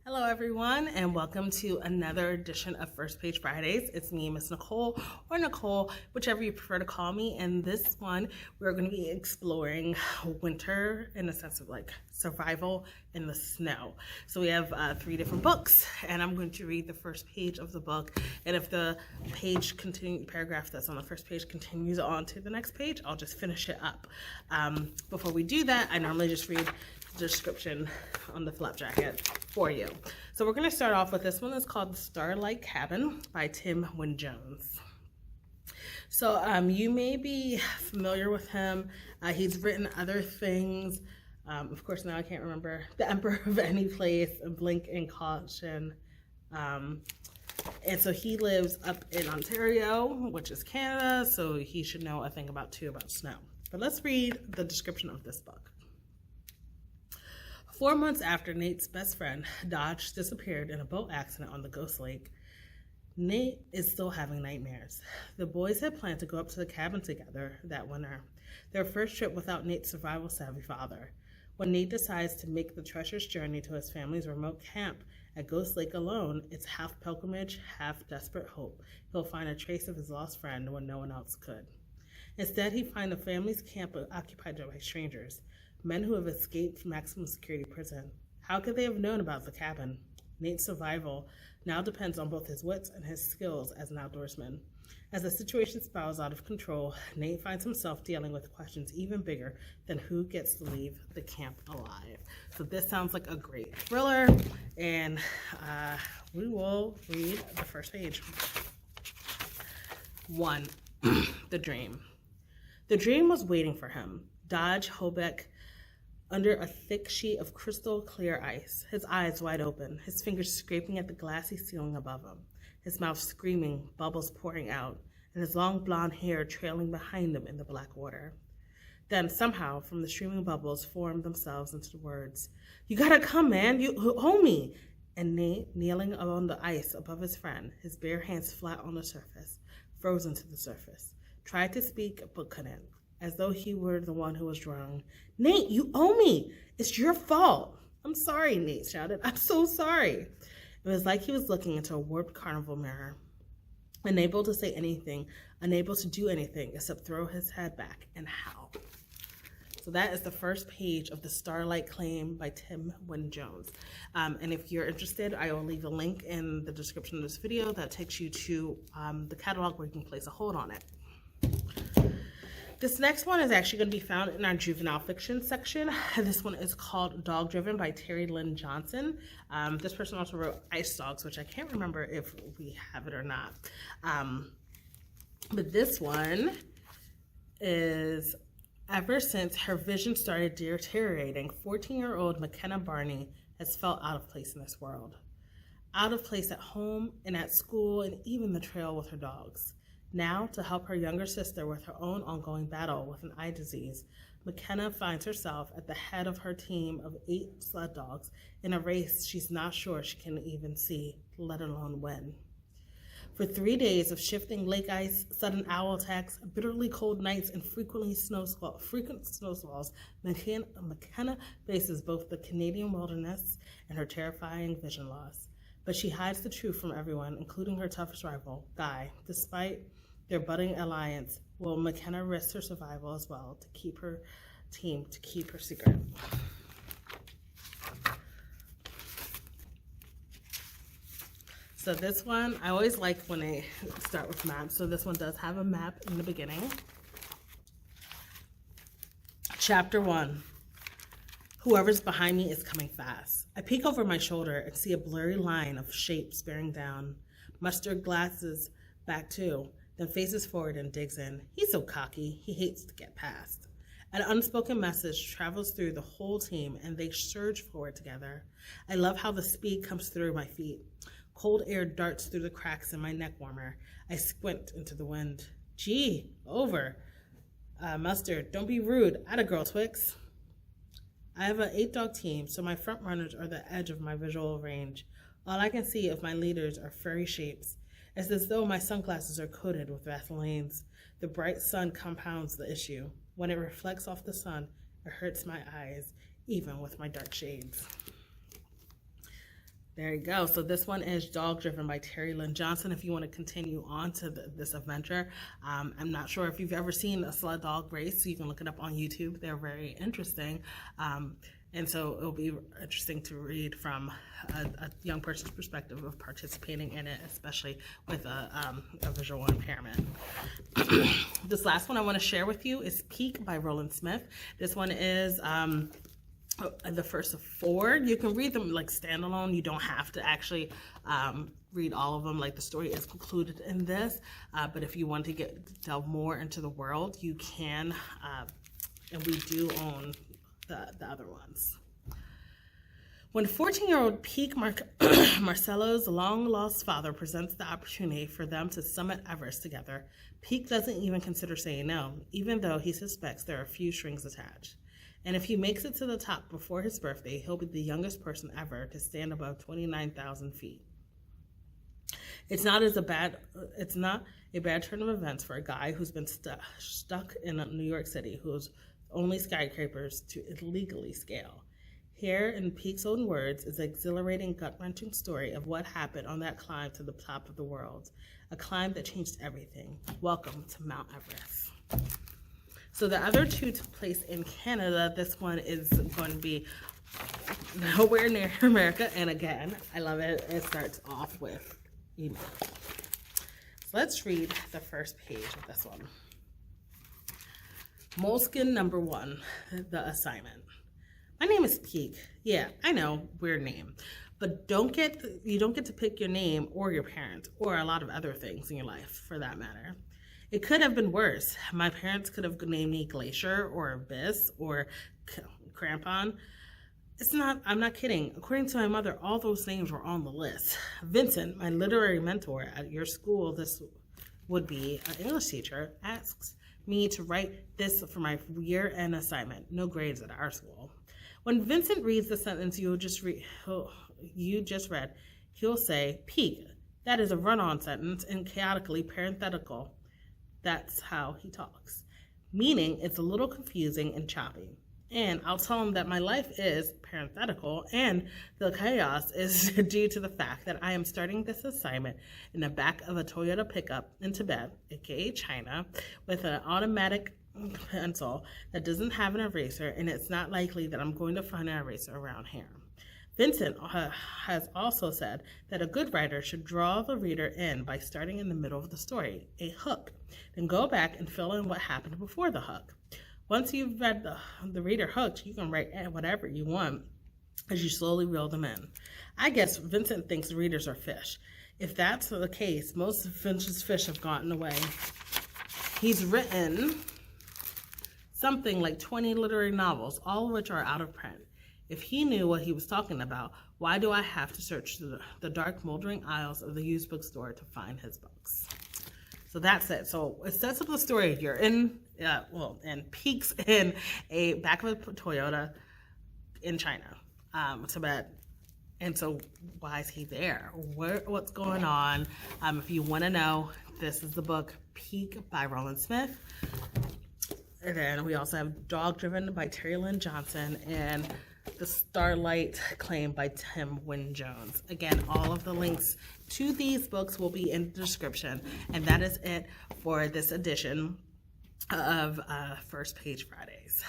Hello everyone, and welcome to another edition of First Page Fridays. It's me, Miss Nicole, or Nicole, whichever you prefer to call me. And this one, we're going to be exploring winter in the sense of like survival in the snow. So we have 3 different books, and I'm going to read the first page of the book. And if the paragraph that's on the first page continues on to the next page, I'll just finish it up. Before we do that, I normally just read description on the flap jacket for you. So we're going to start off with this one. It's called The Starlight Cabin by Tim Wynne-Jones. So you may be familiar with him. He's written other things. Of course, now I can't remember. The Emperor of Any Place, Blink and Caution. And so he lives up in Ontario, which is Canada, so he should know a thing about snow. But let's read the description of this book. 4 months after Nate's best friend, Dodge, disappeared in a boat accident on the Ghost Lake, Nate is still having nightmares. The boys had planned to go up to the cabin together that winter, their first trip without Nate's survival-savvy father. When Nate decides to make the treacherous journey to his family's remote camp at Ghost Lake alone, it's half pilgrimage, half desperate hope he'll find a trace of his lost friend when no one else could. Instead, he finds the family's camp occupied by strangers, men who have escaped maximum security prison. How could they have known about the cabin? Nate's survival now depends on both his wits and his skills as an outdoorsman. As the situation spirals out of control, Nate finds himself dealing with questions even bigger than who gets to leave the camp alive. So this sounds like a great thriller, and we will read the first page. 1. The Dream. The dream was waiting for him. Dodge Hobeck under a thick sheet of crystal clear ice, his eyes wide open, his fingers scraping at the glassy ceiling above him, his mouth screaming, bubbles pouring out, and his long blonde hair trailing behind him in the black water. Then somehow, from the streaming bubbles, formed themselves into the words, "You gotta come, man, you homie!" And Nate, kneeling on the ice above his friend, his bare hands flat on the surface, frozen to the surface, tried to speak but couldn't, as though he were the one who was drowned. "Nate, you owe me. It's your fault." "I'm sorry," Nate shouted. "I'm so sorry." It was like he was looking into a warped carnival mirror, unable to say anything, unable to do anything except throw his head back and howl. So that is the first page of The Starlight Claim by Tim Wynne-Jones. And if you're interested, I will leave a link in the description of this video that takes you to the catalog where you can place a hold on it. This next one is actually going to be found in our juvenile fiction section. This one is called Dog Driven by Terry Lynn Johnson. This person also wrote Ice Dogs, which I can't remember if we have it or not. But this one is, ever since her vision started deteriorating, 14-year-old McKenna Barney has felt out of place in this world. Out of place at home and at school and even the trail with her dogs. Now, to help her younger sister with her own ongoing battle with an eye disease, McKenna finds herself at the head of her team of 8 sled dogs in a race she's not sure she can even see, let alone win. For 3 days of shifting lake ice, sudden owl attacks, bitterly cold nights, and frequent snowsqualls, McKenna faces both the Canadian wilderness and her terrifying vision loss. But she hides the truth from everyone, including her toughest rival, Guy. Despite their budding alliance, will McKenna risk her survival as well to keep her secret? So this one, I always like when they start with maps. So this one does have a map in the beginning. Chapter 1. Whoever's behind me is coming fast. I peek over my shoulder and see a blurry line of shapes bearing down. Mustard glasses back too, then faces forward and digs in. He's so cocky, he hates to get past. An unspoken message travels through the whole team and they surge forward together. I love how the speed comes through my feet. Cold air darts through the cracks in my neck warmer. I squint into the wind. "Gee, over. Mustard, don't be rude. Atta girl, Twix." I have an 8-dog team, so my front runners are the edge of my visual range. All I can see of my leaders are furry shapes. It's as though my sunglasses are coated with Vaselines. The bright sun compounds the issue. When it reflects off the sun, it hurts my eyes, even with my dark shades. There you go. So this one is Dog Driven by Terry Lynn Johnson. If you want to continue on to this adventure, I'm not sure if you've ever seen a sled dog race. So you can look it up on YouTube. They're very interesting. And so it'll be interesting to read from a young person's perspective of participating in it, especially with a visual impairment. This last one I want to share with you is Peak by Roland Smith. This one is the first of 4. You can read them like standalone. You don't have to actually read all of them. Like the story is concluded in this, but if you want to delve more into the world, you can, and we do own the other ones. When 14-year-old Peak Marcelo's long-lost father presents the opportunity for them to summit Everest together, Peak doesn't even consider saying no, even though he suspects there are a few strings attached. And if he makes it to the top before his birthday, he'll be the youngest person ever to stand above 29,000 feet. It's not a bad turn of events for a guy who's been stuck in New York City, whose only skyscrapers to illegally scale. Here, in Peak's own words, is an exhilarating, gut-wrenching story of what happened on that climb to the top of the world, a climb that changed everything. Welcome to Mount Everest. So the other 2 took place in Canada. This one is going to be nowhere near America. And again, I love it. It starts off with email. So let's read the first page of this one. Moleskin number 1, the assignment. My name is Peak. Yeah, I know, weird name. But you don't get to pick your name or your parents or a lot of other things in your life for that matter. It could have been worse. My parents could have named me Glacier or Abyss or Crampon. I'm not kidding. According to my mother, all those names were on the list. Vincent, my literary mentor at your school, this would be an English teacher, asks me to write this for my year-end assignment. No grades at our school. When Vincent reads the sentence you just read, he'll say, Peak, that is a run-on sentence and chaotically parenthetical. That's how he talks, meaning it's a little confusing and choppy. And I'll tell him that my life is parenthetical and the chaos is due to the fact that I am starting this assignment in the back of a Toyota pickup in Tibet, aka China, with an automatic pencil that doesn't have an eraser, and it's not likely that I'm going to find an eraser around here. Vincent has also said that a good writer should draw the reader in by starting in the middle of the story, a hook, then go back and fill in what happened before the hook. Once you've read the reader hooked, you can write whatever you want as you slowly reel them in. I guess Vincent thinks readers are fish. If that's the case, most of Finch's fish have gotten away. He's written something like 20 literary novels, all of which are out of print. If he knew what he was talking about, why do I have to search through the dark, moldering aisles of the used bookstore to find his books? So that's it. So it sets up the story. You're in, and Peak's in a back of a Toyota in China, Tibet. And so why is he there? What's going on? If you want to know, this is the book Peak by Roland Smith. And then we also have Dog Driven by Terry Lynn Johnson and The Starlight Claim by Tim Wynne-Jones. Again, all of the links to these books will be in the description. And that is it for this edition of First Page Fridays.